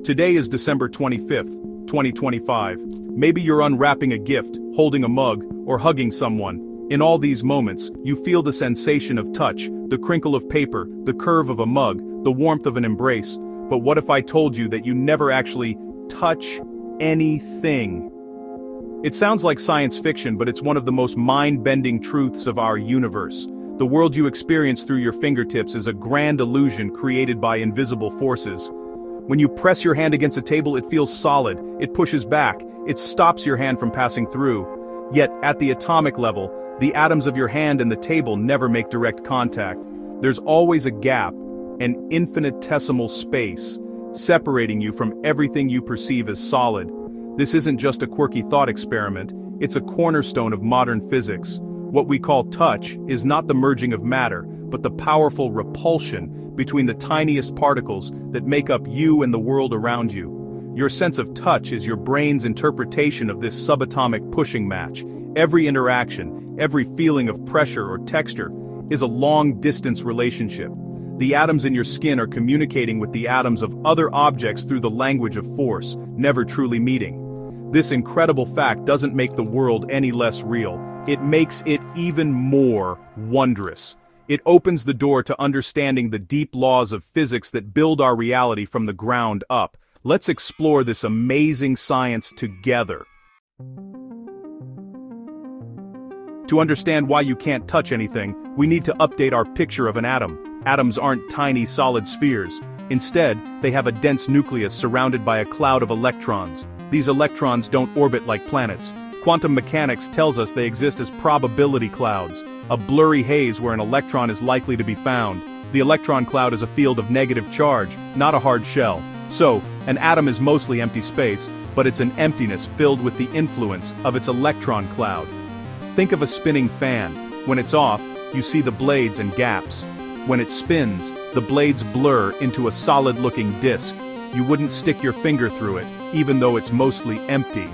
Today is December 25th, 2025. Maybe you're unwrapping a gift, holding a mug, or hugging someone. In all these moments, you feel the sensation of touch, the crinkle of paper, the curve of a mug, the warmth of an embrace. But what if I told you that you never actually touch anything? It sounds like science fiction, but it's one of the most mind-bending truths of our universe. The world you experience through your fingertips is a grand illusion created by invisible forces. When you press your hand against a table, it feels solid, it pushes back, it stops your hand from passing through. Yet, at the atomic level, the atoms of your hand and the table never make direct contact. There's always a gap, an infinitesimal space, separating you from everything you perceive as solid. This isn't just a quirky thought experiment, it's a cornerstone of modern physics. What we call touch is not the merging of matter, but the powerful repulsion between the tiniest particles that make up you and the world around you. Your sense of touch is your brain's interpretation of this subatomic pushing match. Every interaction, every feeling of pressure or texture, is a long-distance relationship. The atoms in your skin are communicating with the atoms of other objects through the language of force, never truly meeting. This incredible fact doesn't make the world any less real. It makes it even more wondrous. It opens the door to understanding the deep laws of physics that build our reality from the ground up. Let's explore this amazing science together. To understand why you can't touch anything, we need to update our picture of an atom. Atoms aren't tiny solid spheres. Instead, they have a dense nucleus surrounded by a cloud of electrons. These electrons don't orbit like planets. Quantum mechanics tells us they exist as probability clouds, a blurry haze where an electron is likely to be found. The electron cloud is a field of negative charge, not a hard shell. So, an atom is mostly empty space, but it's an emptiness filled with the influence of its electron cloud. Think of a spinning fan. When it's off, you see the blades and gaps. When it spins, the blades blur into a solid-looking disk. You wouldn't stick your finger through it, even though it's mostly empty.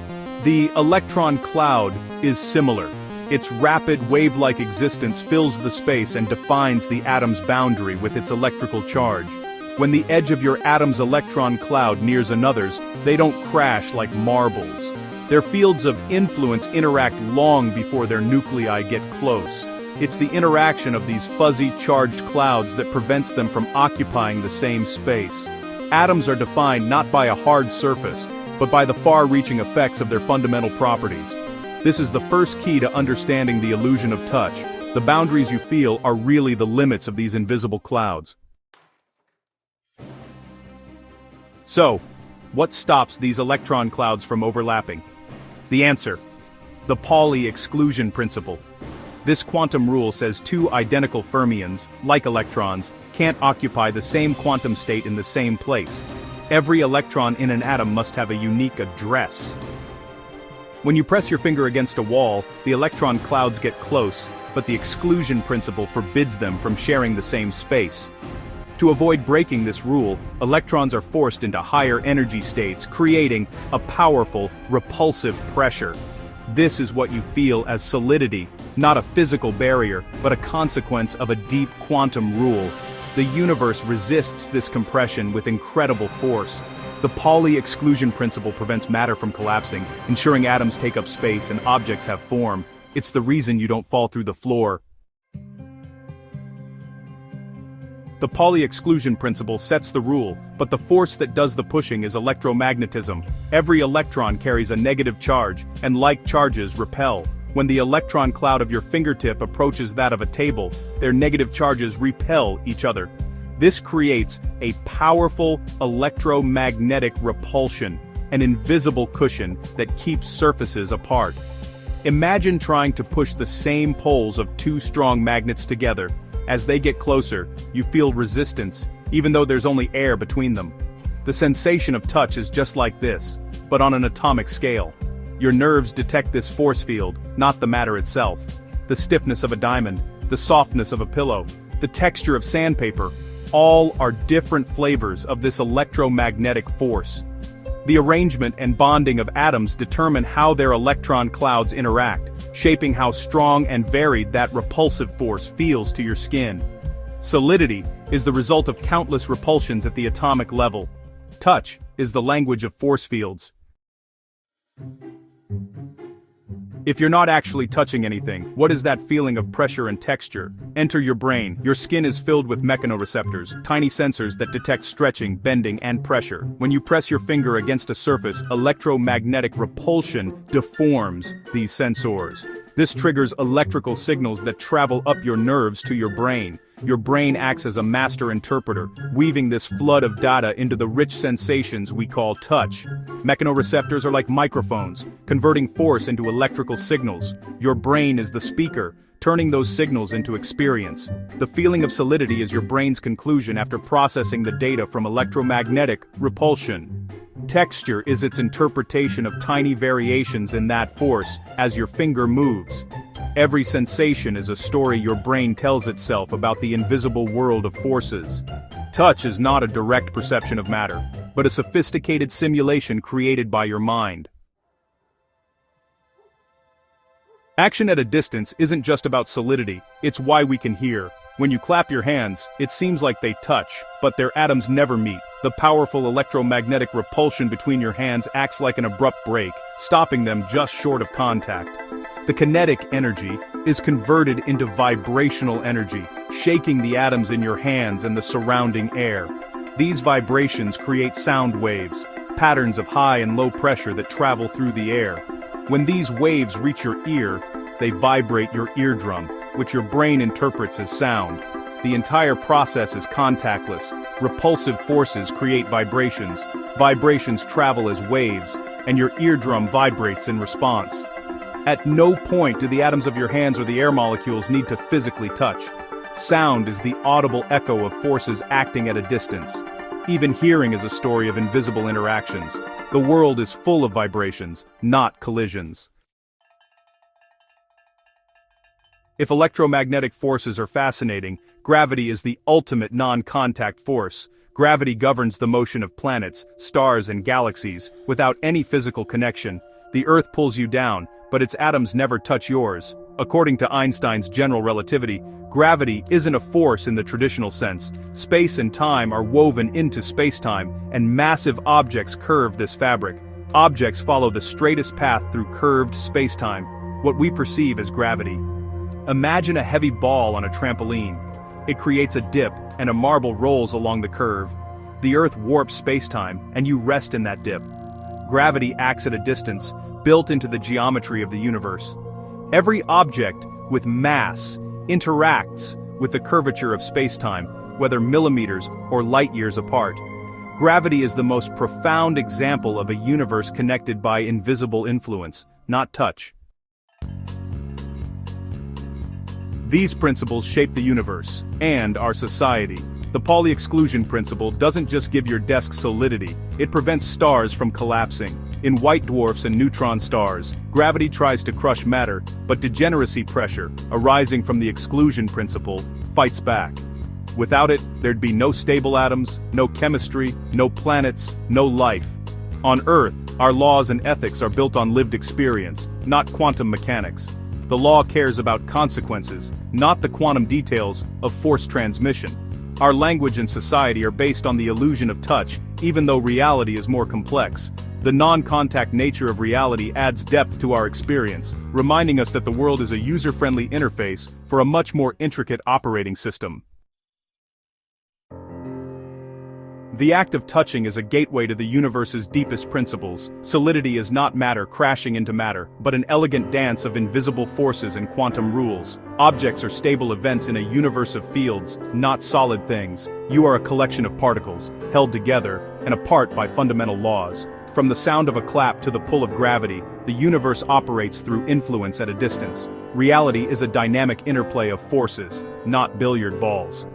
The electron cloud is similar. Its rapid wave-like existence fills the space and defines the atom's boundary with its electrical charge. When the edge of your atom's electron cloud nears another's, they don't crash like marbles. Their fields of influence interact long before their nuclei get close. It's the interaction of these fuzzy charged clouds that prevents them from occupying the same space. Atoms are defined not by a hard surface, but by the far-reaching effects of their fundamental properties. This is the first key to understanding the illusion of touch. The boundaries you feel are really the limits of these invisible clouds. So, what stops these electron clouds from overlapping? The answer: the Pauli exclusion principle. This quantum rule says two identical fermions, like electrons, can't occupy the same quantum state in the same place. Every electron in an atom must have a unique address. When you press your finger against a wall, the electron clouds get close, but the exclusion principle forbids them from sharing the same space. To avoid breaking this rule, electrons are forced into higher energy states, creating a powerful, repulsive pressure. This is what you feel as solidity, not a physical barrier, but a consequence of a deep quantum rule. The universe resists this compression with incredible force. The Pauli exclusion principle prevents matter from collapsing, ensuring atoms take up space and objects have form. It's the reason you don't fall through the floor. The Pauli exclusion principle sets the rule, but the force that does the pushing is electromagnetism. Every electron carries a negative charge, and like charges repel. When the electron cloud of your fingertip approaches that of a table, their negative charges repel each other. This creates a powerful electromagnetic repulsion, an invisible cushion that keeps surfaces apart. Imagine trying to push the same poles of two strong magnets together. As they get closer, you feel resistance, even though there's only air between them. The sensation of touch is just like this, but on an atomic scale. Your nerves detect this force field, not the matter itself. The stiffness of a diamond, the softness of a pillow, the texture of sandpaper, all are different flavors of this electromagnetic force. The arrangement and bonding of atoms determine how their electron clouds interact, shaping how strong and varied that repulsive force feels to your skin. Solidity is the result of countless repulsions at the atomic level. Touch is the language of force fields. If you're not actually touching anything, what is that feeling of pressure and texture? Enter your brain. Your skin is filled with mechanoreceptors, tiny sensors that detect stretching, bending, and pressure. When you press your finger against a surface, electromagnetic repulsion deforms these sensors. This triggers electrical signals that travel up your nerves to your brain. Your brain acts as a master interpreter, weaving this flood of data into the rich sensations we call touch. Mechanoreceptors are like microphones, converting force into electrical signals. Your brain is the speaker, turning those signals into experience. The feeling of solidity is your brain's conclusion after processing the data from electromagnetic repulsion. Texture is its interpretation of tiny variations in that force as your finger moves. Every sensation is a story your brain tells itself about the invisible world of forces. Touch is not a direct perception of matter, but a sophisticated simulation created by your mind. Action at a distance isn't just about solidity, it's why we can hear. When you clap your hands, it seems like they touch, but their atoms never meet. The powerful electromagnetic repulsion between your hands acts like an abrupt break, stopping them just short of contact. The kinetic energy is converted into vibrational energy, shaking the atoms in your hands and the surrounding air. These vibrations create sound waves, patterns of high and low pressure that travel through the air. When these waves reach your ear, they vibrate your eardrum, which your brain interprets as sound. The entire process is contactless. Repulsive forces create vibrations. Vibrations travel as waves, and your eardrum vibrates in response. At no point do the atoms of your hands or the air molecules need to physically touch. Sound is the audible echo of forces acting at a distance. Even hearing is a story of invisible interactions. The world is full of vibrations, not collisions. If electromagnetic forces are fascinating, gravity is the ultimate non-contact force. Gravity governs the motion of planets, stars, and galaxies, without any physical connection. The Earth pulls you down, but its atoms never touch yours. According to Einstein's general relativity, gravity isn't a force in the traditional sense. Space and time are woven into spacetime, and massive objects curve this fabric. Objects follow the straightest path through curved spacetime, what we perceive as gravity. Imagine a heavy ball on a trampoline. It creates a dip, and a marble rolls along the curve. The Earth warps spacetime, and you rest in that dip. Gravity acts at a distance, built into the geometry of the universe. Every object with mass interacts with the curvature of spacetime, whether millimeters or light years apart. Gravity is the most profound example of a universe connected by invisible influence, not touch. These principles shape the universe, and our society. The Pauli exclusion principle doesn't just give your desk solidity, it prevents stars from collapsing. In white dwarfs and neutron stars, gravity tries to crush matter, but degeneracy pressure, arising from the exclusion principle, fights back. Without it, there'd be no stable atoms, no chemistry, no planets, no life. On Earth, our laws and ethics are built on lived experience, not quantum mechanics. The law cares about consequences, not the quantum details of force transmission. Our language and society are based on the illusion of touch, even though reality is more complex. The non-contact nature of reality adds depth to our experience, reminding us that the world is a user-friendly interface for a much more intricate operating system. The act of touching is a gateway to the universe's deepest principles. Solidity is not matter crashing into matter, but an elegant dance of invisible forces and quantum rules. Objects are stable events in a universe of fields, not solid things. You are a collection of particles, held together and apart by fundamental laws. From the sound of a clap to the pull of gravity, the universe operates through influence at a distance. Reality is a dynamic interplay of forces, not billiard balls.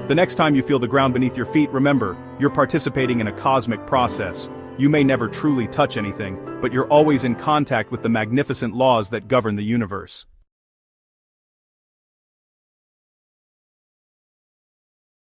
The next time you feel the ground beneath your feet, remember, you're participating in a cosmic process. You may never truly touch anything, but you're always in contact with the magnificent laws that govern the universe.